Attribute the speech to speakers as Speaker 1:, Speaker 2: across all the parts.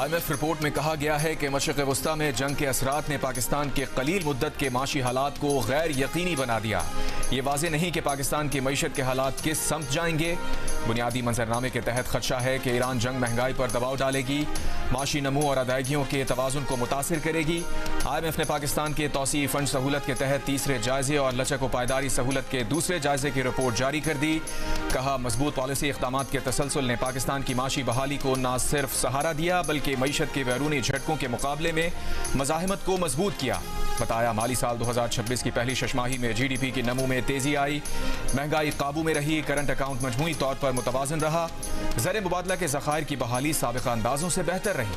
Speaker 1: IMF report में कहा गया है कि मशरिक़ वस्ता में जंग के असरात ने पाकिस्तान के कलील मुद्दत के माशी हालात को गैर यकीनी बना दिया। ये वाज़ेह नहीं कि पाकिस्तान की मईशत के हालात किस समत जाएंगे। बुनियादी मंजरनामे के तहत खदशा है कि ईरान जंग महंगाई पर दबाव डालेगी, माशी नमू और अदायगियों के तवाज़ुन को मुतासिर करेगी। IMF ने पाकिस्तान के तौसीई फंड सहूलत के तहत तीसरे जायजे और लचक व पायदारी सहूलत के दूसरे जायजे की रिपोर्ट जारी कर दी। कहा, मजबूत पॉलिसी इक़दाम के तसलसल ने पाकिस्तान की माशी बहाली को न सिर्फ सहारा दिया बल्कि मईशत के बैरूनी झटकों के मुकाबले में मज़ाहमत को मजबूत किया। बताया, माली साल 2026 की पहली छमाही में GDP की नमू में तेजी आई, महंगाई काबू में रही, करंट अकाउंट मजमूई तौर पर मुतवाज़न रहा, ज़र मुबादला के ज़खायर की बहाली साबिक़ा अंदाजों से बेहतर रही।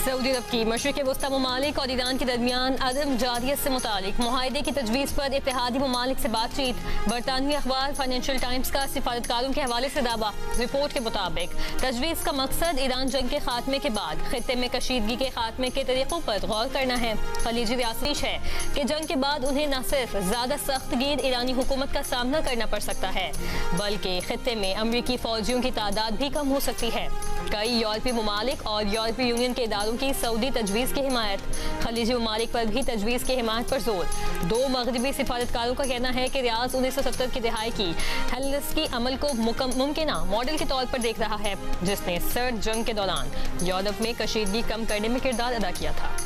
Speaker 2: सऊदी अरब की मशरिक़ वस्ता ममालिक और ईरान के दरमियान अदम जारियत से मुतालिक मुआहदे की तजवीज़ पर इत्तेहादी ममालिक से बातचीत। बरतानवी अखबार फाइनेंशियल टाइम्स का सिफारतकारों के हवाले से दावा। रिपोर्ट के मुताबिक तजवीज़ का मकसद ईरान जंग के खात्मे के बाद खित्ते में कशीदगी के खात्मे के तरीक़ों पर गौर करना है। खलीजी रियासत है कि जंग के बाद उन्हें न सिर्फ ज़्यादा सख्त गिर ईरानी हुकूमत का सामना करना पड़ सकता है बल्कि खित्ते में अमरीकी फौजियों की तादाद भी कम हो सकती है। कई यूरोपीय ममालिक और यूरोपीय यूनियन के इदारों की सऊदी तजवीज़ की हिमायत। खलीजी ममालिक पर भी तजवीज़ की हिमायत पर जोर। दो मगरबी सिफारतकारों का कहना है कि रियाज 1970 की दिहाई की हेल्सिंकी अमल को मुमकिन मॉडल के तौर पर देख रहा है, जिसने सर्द जंग के दौरान यूरोप में कशीदगी कम करने में किरदार अदा किया था।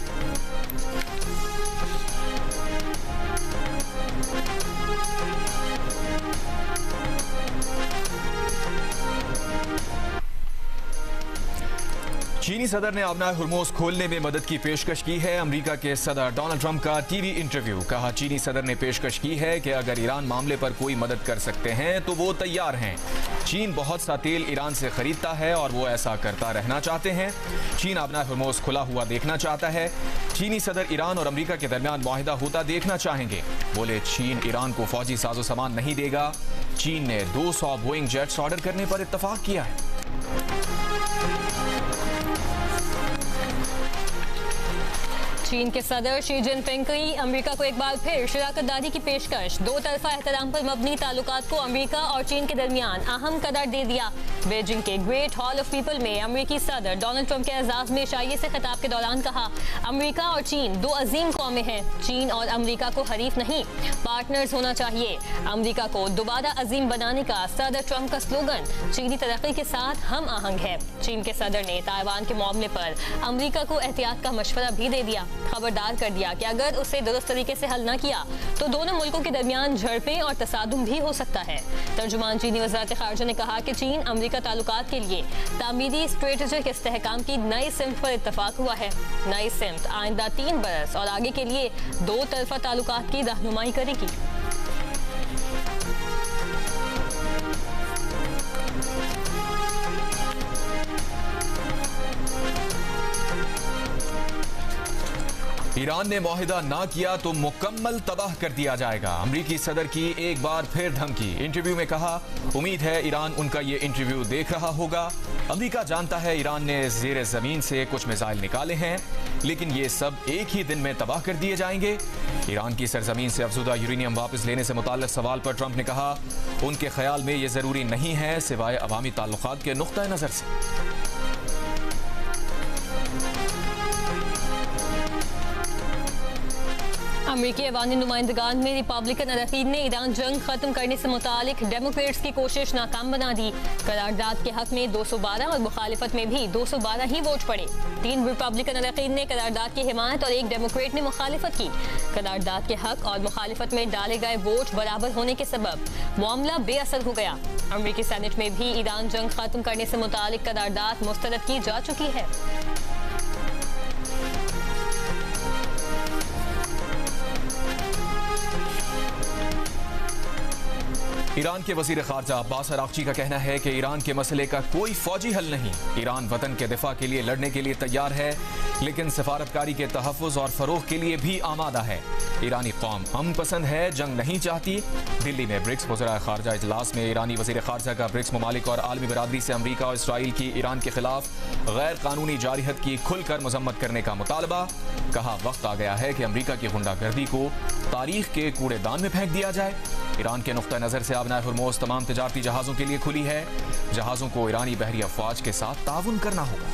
Speaker 1: चीनी सदर ने अपना हुर्मुज़ खोलने में मदद की पेशकश की है। अमेरिका के सदर डोनाल्ड ट्रंप का टीवी इंटरव्यू। कहा, चीनी सदर ने पेशकश की है कि अगर ईरान मामले पर कोई मदद कर सकते हैं तो वो तैयार हैं। चीन बहुत सा तेल ईरान से खरीदता है और वो ऐसा करता रहना चाहते हैं। चीन अपना हुर्मुज़ खुला हुआ देखना चाहता है। चीनी सदर ईरान और अमेरिका के दरमियान मुआहिदा होता देखना चाहेंगे। बोले, चीन ईरान को फौजी साजो सामान नहीं देगा। चीन ने 200 बोइंग जेट्स ऑर्डर करने पर इत्तफाक किया है।
Speaker 2: चीन के सदर शी जिनपिंग की अमेरिका को एक बार फिर शराकतदारी की पेशकश। दो तरफा एहतराम पर मबनी ताल्लुकात को अमेरिका और चीन के दरमियान अहम करार दे दिया। बीजिंग के ग्रेट हॉल ऑफ पीपल में अमेरिकी सदर डोनाल्ड ट्रंप के एजाज में शायरी से खिताब के दौरान कहा, अमेरिका और चीन दो अजीम कौमें हैं। चीन और अमेरिका को हरीफ नहीं, पार्टनर्स होना चाहिए। अमेरिका को दोबारा अजीम बनाने का सदर ट्रंप का स्लोगन चीनी तरक्की के साथ हम आहंग है। चीन के सदर ने ताइवान के मामले पर अमेरिका को एहतियात का मशवरा भी दे दिया। खबरदार कर दिया कि अगर उसे दुरुस्त तरीके से हल न किया तो दोनों मुल्कों के दरमियान झड़पें और तसादुम भी हो सकता है। तर्जुमान चीनी वज़ारत ख़ारिजा ने कहा कि चीन अमेरिका ताल्लुकात के लिए तामीरी स्ट्रेटेजिक इस्तेहकाम की नई सिमत पर इत्तफाक हुआ है। नई सिमत आइंदा 3 बरस और आगे के लिए दो तरफा ताल्लुकात की रहनुमाई करेगी।
Speaker 1: ईरान ने मुआहिदा ना किया तो मुकम्मल तबाह कर दिया जाएगा। अमरीकी सदर की एक बार फिर धमकी। इंटरव्यू में कहा, उम्मीद है ईरान उनका ये इंटरव्यू देख रहा होगा। अमरीका जानता है ईरान ने ज़ेरे ज़मीन से कुछ मिसाइल निकाले हैं, लेकिन ये सब एक ही दिन में तबाह कर दिए जाएंगे। ईरान की सरजमीन से अफजुदा यूरेनियम वापस लेने से मुताल्लिक सवाल पर ट्रंप ने कहा, उनके ख्याल में ये ज़रूरी नहीं है सिवाय अवामी ताल्लुकात के नुक्ता नज़र से।
Speaker 2: अमेरिकी अवामी नुमाइंदगान में रिपब्लिकन अरकान ने ईरान जंग खत्म करने से मुतालिक डेमोक्रेट्स की कोशिश नाकाम बना दी। करारदाद के हक में 212 और मुखालिफत में भी 212 ही वोट पड़े। 3 रिपब्लिकन अरकान ने करारदाद की हिमायत और 1 डेमोक्रेट ने मुखालिफत की। करारदाद के हक और मुखालिफत में डाले गए वोट बराबर होने के सबब मामला बेअसर हो गया। अमेरिकी सेनेट में भी ईरान जंग खत्म करने से मुतालिक करारदाद मुस्तरद की जा चुकी है।
Speaker 1: ईरान के वजीर खारजा अब्बास अरागची का कहना है कि ईरान के मसले का कोई फौजी हल नहीं। ईरान वतन के दिफा के लिए लड़ने के लिए तैयार है, लेकिन सफारतकारी के तहफ़्फ़ुज़ और फ़रोग़ के लिए भी आमादा है। ईरानी कौम अमन पसंद है, जंग नहीं चाहती। दिल्ली में ब्रिक्स वज़ीर खारजा इजलास में ईरानी वज़ीर खारजा का ब्रिक्स ममालिक और आलमी बरादरी से अमरीका और इसराइल की ईरान के खिलाफ गैर कानूनी जारहत की खुलकर मजम्मत करने का मुतालबा। कहा वक्त आ गया है कि अमरीका की गुंडागर्दी को तारीख के कूड़ेदान में फेंक दिया जाए। ईरान के नुक्ता नज़र से आबनाए हुर्मुज़ तमाम तिजारती जहाज़ों के लिए खुली है। जहाज़ों को ईरानी बहरी अफवाज के साथ ताउन करना होगा।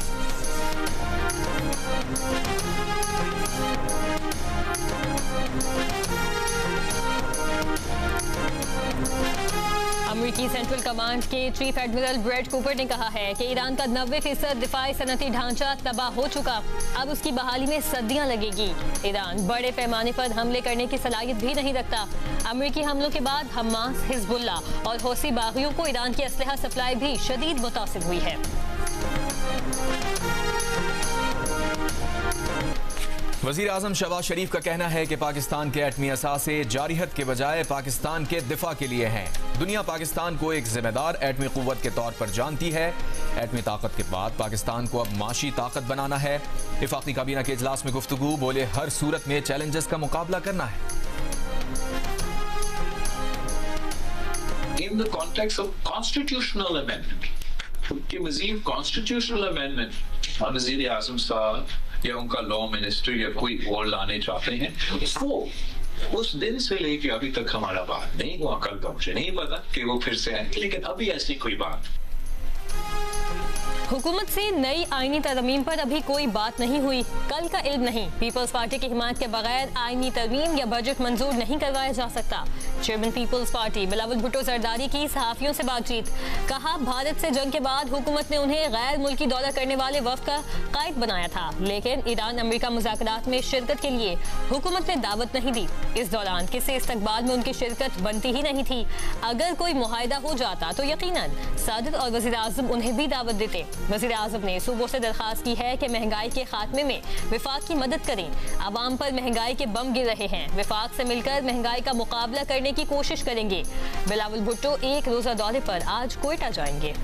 Speaker 2: अमेरिकी सेंट्रल कमांड के चीफ एडमिरल ब्रैड कूपर ने कहा है कि ईरान का 90% दिफाई सनती ढांचा तबाह हो चुका, अब उसकी बहाली में सदियां लगेगी। ईरान बड़े पैमाने पर हमले करने की सलाहियत भी नहीं रखता। अमेरिकी हमलों के बाद हमास, हिजबुल्ला और हौसी बागियों को ईरान की असलहा सप्लाई भी शदीद मुतासिर हुई है।
Speaker 1: वज़ीर आज़म शहबाज शरीफ का कहना है कि पाकिस्तान के एटमी असासे जारहत के बजाय पाकिस्तान के दिफा के लिए हैं। दुनिया पाकिस्तान को एक जिम्मेदार एटमी क़ुव्वत के तौर पर जानती है। एटमी ताकत के बाद पाकिस्तान को अब माशी ताकत बनाना है। वफाकी काबीना के इजलास में गुफ्तगू, बोले हर सूरत में चैलेंजेस का मुकाबला करना है।
Speaker 3: In the context of constitutional amendment, कि मज़ीद constitutional amendment वज़ीर आज़म साहब या उनका लॉ मिनिस्टर या कोई और लाने चाहते हैं, वो उस दिन से लेके अभी तक हमारा बात नहीं हुआ। कल का मुझे नहीं पता कि वो फिर से आएंगे, लेकिन अभी ऐसी कोई बात।
Speaker 2: हुकूमत से नई आईनी तरमीम पर अभी कोई बात नहीं हुई, कल का इल्म नहीं। पीपल्स पार्टी की हिमायत के बगैर आईनी तरमीम या बजट मंजूर नहीं करवाया जा सकता। चेयरमैन पीपल्स पार्टी बिलावल भुट्टो जरदारी की सहाफियों से बातचीत, कहा भारत से जंग के बाद हुकूमत ने उन्हें गैर मुल्की दौरा करने वाले वफ्द का कायद बनाया था, लेकिन ईरान अमेरिका मुज़ाकरात में शिरकत के लिए हुकूमत ने दावत नहीं दी। इस दौरान किसी इस्तकबाल में उनकी शिरकत बनती ही नहीं थी। अगर कोई मुआहिदा हो जाता तो यकीनन सदर और वज़ीर आज़म उन्हें भी दावत देते। वज़ीर आज़म ने सूबों से दरख्वास्त की है कि महंगाई के खात्मे में विफाक की मदद करें। अवाम पर महंगाई के बम गिर रहे हैं, विफाक से मिलकर महंगाई का मुकाबला करने की कोशिश करेंगे। बिलावल भुट्टो एक रोजा दौरे पर आज कोयटा जाएंगे।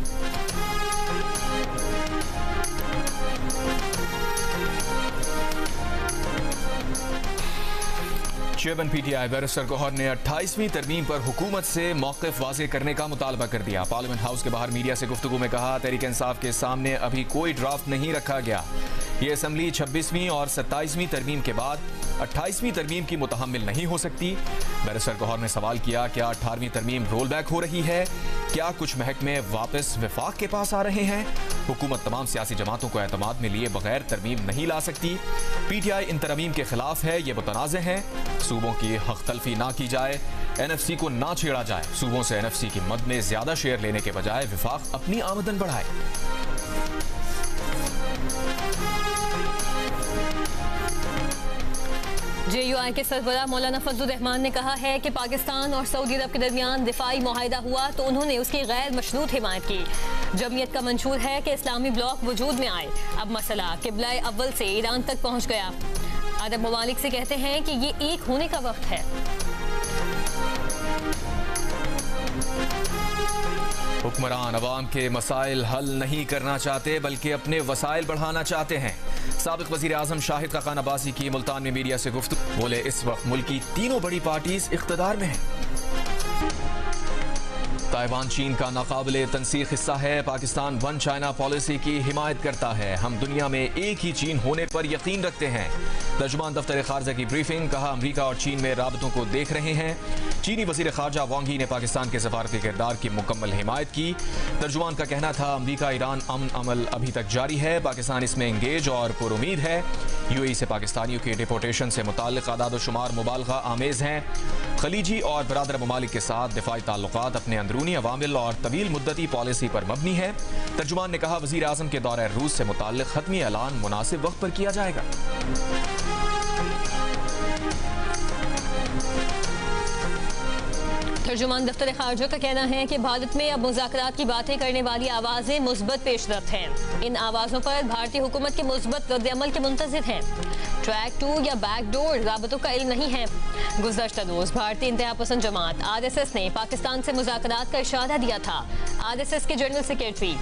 Speaker 1: चेयरमैन पीटीआई बैरिस्टर गौहर ने 28वीं तरमीम पर हुकूमत से मौक़िफ़ वाज़ेह करने का मुतालबा कर दिया। पार्लियामेंट हाउस के बाहर मीडिया से गुफ्तगू में कहा, तहरीक इंसाफ के सामने अभी कोई ड्राफ्ट नहीं रखा गया। ये असम्बली 26वीं और 27वीं तरमीम के बाद 28वीं तरमीम की मुतहम्मिल नहीं हो सकती। बैरिस्टर गौहर ने सवाल किया, क्या 18वीं तरमीम रोल बैक हो रही है? क्या कुछ महकमे वापस वफाक के पास आ रहे हैं? हुकूमत तमाम सियासी जमातों को एतमाद में लिए बगैर तरमीम नहीं ला सकती। पीटीआई इन तरमीम के खिलाफ है, ये मुतनाज़ हैं। सूबों की हक तलफी ना की जाए, एनएफसी को ना छेड़ा जाए। सूबों से एनएफसी की मद में ज्यादा शेयर लेने के बजाय विफाक अपनी आमदन बढ़ाए।
Speaker 2: JUI के सरबराह मौलाना फजलुर रहमान ने कहा है कि पाकिस्तान और सऊदी अरब के दरमियान दिफाई मुआहिदा हुआ तो उन्होंने उसकी गैर मशरूत हिमायत की। जमीयत का मंशूर है कि इस्लामी ब्लॉक वजूद में आए। अब मसला किबला अव्वल से ईरान तक पहुँच गया। अरब ममालिक से कहते हैं कि ये एक होने का वक्त है।
Speaker 1: हुक्मरान अवाम के मसाइल हल नहीं करना चाहते बल्कि अपने वसाइल बढ़ाना चाहते हैं। साबिक वज़ीर आज़म शाहिद खाकान अब्बासी की मुल्तान में मीडिया से गुफ्तगू, बोले इस वक्त मुल्क की तीनों बड़ी पार्टीज इख्तिदार में हैं। ताइवान चीन का नाकाबिले तनसीख हिस्सा है। पाकिस्तान वन चाइना पॉलिसी की हिमायत करता है। हम दुनिया में एक ही चीन होने पर यकीन रखते हैं। तर्जुमान दफ्तर खारजा की ब्रीफिंग, कहा अमरीका और चीन में राबतों को देख रहे हैं। चीनी वज़ीर खारजा वांग यी ने पाकिस्तान के सफारती किरदार की मुकम्मल हिमायत की। तर्जुमान का कहना था, अमरीका ईरान अमन अमल अभी तक जारी है, पाकिस्तान इसमें इंगेज और पुरुमीद है। UAE से पाकिस्तानियों की डिपोर्टेशन से मुताल्लिक़ आदाद शुमार मुबालगा आमेज हैं। खलीजी और बरादर ममालिक के साथ दिफाई ताल्लुकात अपने अंदरूनी अवामिल और तवील मुद्दती पॉलिसी पर मबनी है। तर्जुमान ने कहा, वज़ीर आज़म के दौरे रूस से मुताल्लिक़ हतमी ऐलान मुनासिब वक्त पर किया जाएगा।
Speaker 2: तर्जुमान दफ्तर खारजा का कहना है कि भारत में अब मुज़ाकरात की बातें करने वाली आवाज़ें मुस्बत पेशरफ्त हैं। इन आवाज़ों पर भारतीय हुकूमत के मुस्बत रद्द-ए-अमल के मुंतज़िर हैं। ट्रैक 2 या बैकडोर राबतों का इल्म नहीं है। गुज़श्ता रोज भारतीय इंतहा पसंद जमात RSS ने पाकिस्तान से मुज़ाकरात का इशारा दिया था। RSS के जनरल सेक्रेटरी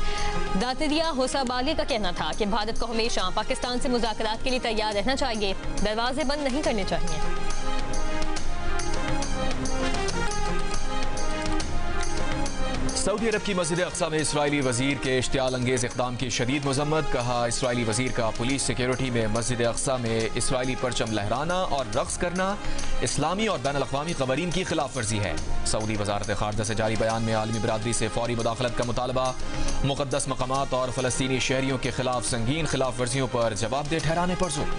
Speaker 2: दातिया होसाबाली का कहना था कि भारत को हमेशा पाकिस्तान से मुज़ाकरात के लिए तैयार रहना चाहिए, दरवाजे बंद नहीं करने चाहिए।
Speaker 1: सऊदी अरब की मस्जिद अक्सा में इसराइली वजीर के इश्तियाल अंगेज इक़दाम की शदीद मजम्मत। कहा, इसराइली वजीर का पुलिस सिक्योरिटी में मस्जिद अक्सा में इसराइली परचम लहराना और रक्स करना इस्लामी और बैन अल-अक़वामी क़वानीन की खिलाफ वर्जी है। सऊदी वज़ारत ख़ारजा से जारी बयान में आलमी बरादरी से फौरी मुदाखलत का मुतालबा, मुक़द्दस मकामात और फ़लस्तीनी शहरियों के खिलाफ संगीन खिलाफ वर्जियों पर जवाबदेह ठहराने पर जोर।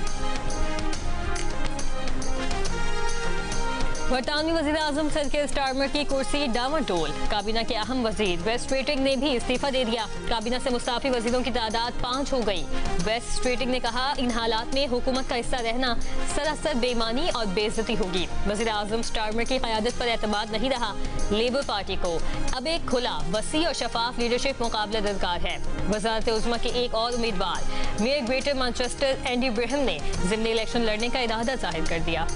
Speaker 2: बरतानवी वज़ीर आज़म सर के स्टारमर की कुर्सी डामाडोल। काबीना के अहम वज़ीर वेस्ट स्ट्रेटिंग ने भी इस्तीफा दे दिया। काबीना से मुस्ताफी वज़ीरों की तादाद 5 हो गई। वेस्ट स्ट्रेटिंग ने कहा, इन हालात में हुकूमत का हिस्सा रहना सरासर बेईमानी और बेइज्जती होगी। वज़ीर आज़म स्टारमर की क़यादत पर एतमाद नहीं रहा। लेबर पार्टी को अब एक खुला, वसी और शफाफ लीडरशिप मुकाबला दरकार है। वज़ारत उज़्मा के एक और उम्मीदवार मेयर ग्रेटर मैनचेस्टर एंडी ब्रहम ने ज़िमनी इलेक्शन लड़ने का इरादा जाहिर कर दिया।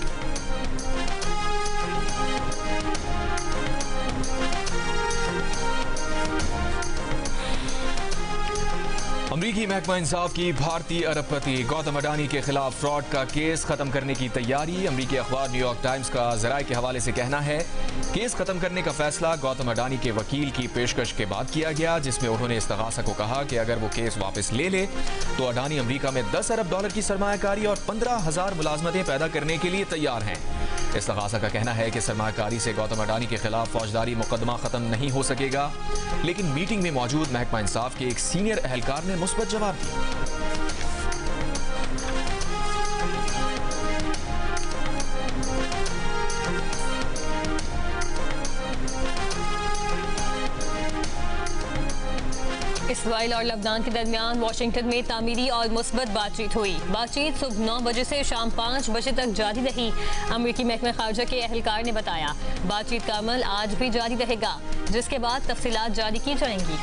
Speaker 1: अमरीकी महकमा इंसाफ की भारतीय अरबपति गौतम अडानी के खिलाफ फ्रॉड का केस खत्म करने की तैयारी। अमरीकी अखबार न्यूयॉर्क टाइम्स का ज़राए के हवाले से कहना है, केस खत्म करने का फैसला गौतम अडानी के वकील की पेशकश के बाद किया गया, जिसमें उन्होंने इस्तगासा को कहा कि अगर वो केस वापस ले ले तो अडानी अमरीका में $10 अरब की सरमायाकारी और 15,000 मुलाजमतें पैदा करने के लिए तैयार हैं। इस्तगासा का कहना है कि सरमायाकारी से गौतम अडानी के खिलाफ फौजदारी मुकदमा खत्म नहीं हो सकेगा, लेकिन मीटिंग में मौजूद महकमा इंसाफ के एक सीनियर एहलकार ने मुस्बत जवाब दिया।
Speaker 2: इसराइल और लबनान के दरमियान वाशिंगटन में तामीरी और मुस्बत बातचीत हुई। बातचीत सुबह 9 बजे से शाम 5 बजे तक जारी रही। अमरीकी महकमा खारजा के एहलकार ने बताया, बातचीत का अमल आज भी जारी रहेगा, जिसके बाद तफसीलात जारी की जाएंगी।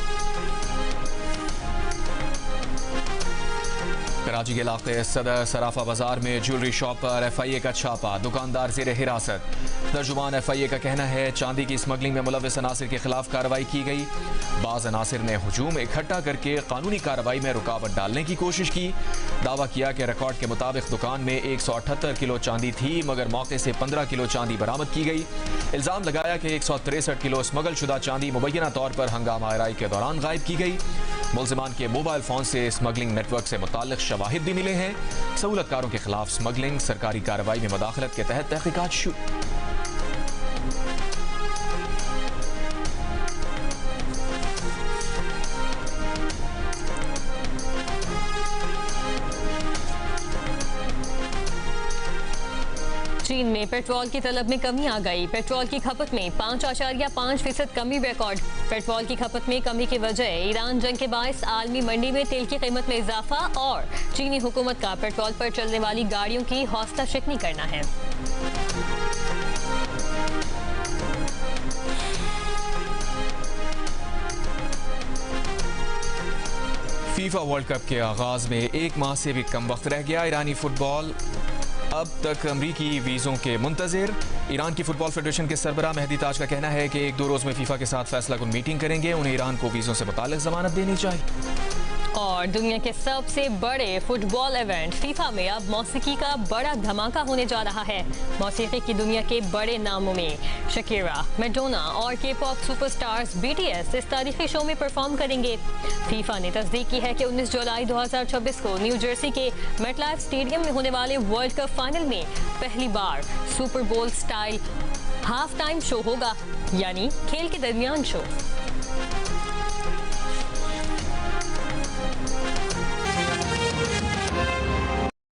Speaker 1: कराची के इलाके सदर सराफा बाजार में ज्वेलरी शॉप पर FIA का छापा, दुकानदार जेर हिरासत। तर्जुमान FIA का कहना है, चांदी की स्मगलिंग में मुलव्वस अनासिर के खिलाफ कार्रवाई की गई। बाज अनासिर ने हुजूम इकट्ठा करके कानूनी कार्रवाई में रुकावट डालने की कोशिश की। दावा किया कि रिकॉर्ड के मुताबिक दुकान में 178 किलो चांदी थी, मगर मौके से 15 किलो चांदी बरामद की गई। इल्जाम लगाया कि 163 किलो स्मगल शुदा चांदी मुबैना तौर पर हंगामा आराई के दौरान गायब की गई। मुल्जिमान के मोबाइल फोन से स्मगलिंग नेटवर्क से मुताल्लिक शवाहिद भी मिले हैं। सहूलतकारों के खिलाफ स्मगलिंग सरकारी कार्रवाई में मुदाखलत के तहत तहकीकात शुरू।
Speaker 2: चीन में पेट्रोल की तलब में कमी आ गई। पेट्रोल की खपत में 5.5% कमी रिकॉर्ड। पेट्रोल की खपत में कमी की वजह ईरान जंग के बायस आलमी मंडी में तेल की कीमत में इजाफा और चीनी हुकूमत का पेट्रोल पर चलने वाली गाड़ियों की हौसला शिकनी करना है।
Speaker 1: फीफा वर्ल्ड कप के आगाज में 1 माह से भी कम वक्त रह गया। ईरानी फुटबॉल अब तक अमरीकी वीज़ों के मुंतज़िर। ईरान की फुटबॉल फेडरेशन के सरबराह मेहदी ताज का कहना है कि 1-2 रोज़ में फीफा के साथ फैसला कुन मीटिंग करेंगे। उन्हें ईरान को वीज़ों से मुताल्लिक़ ज़मानत देनी चाहिए।
Speaker 2: और दुनिया के सबसे बड़े फुटबॉल इवेंट फीफा में अब मौसीकी का बड़ा धमाका होने जा रहा है। मौसीकी की दुनिया के बड़े नामों में शकीरा, मैडोना और के-पॉप सुपरस्टार्स BTS इस तारीखी शो में परफॉर्म करेंगे। फीफा ने तस्दीक की है कि 19 जुलाई 2026 को न्यू जर्सी के मेटलाइफ स्टेडियम में होने वाले वर्ल्ड कप फाइनल में पहली बार सुपर बोल स्टाइल हाफ टाइम शो होगा, यानी खेल के दरमियान शो।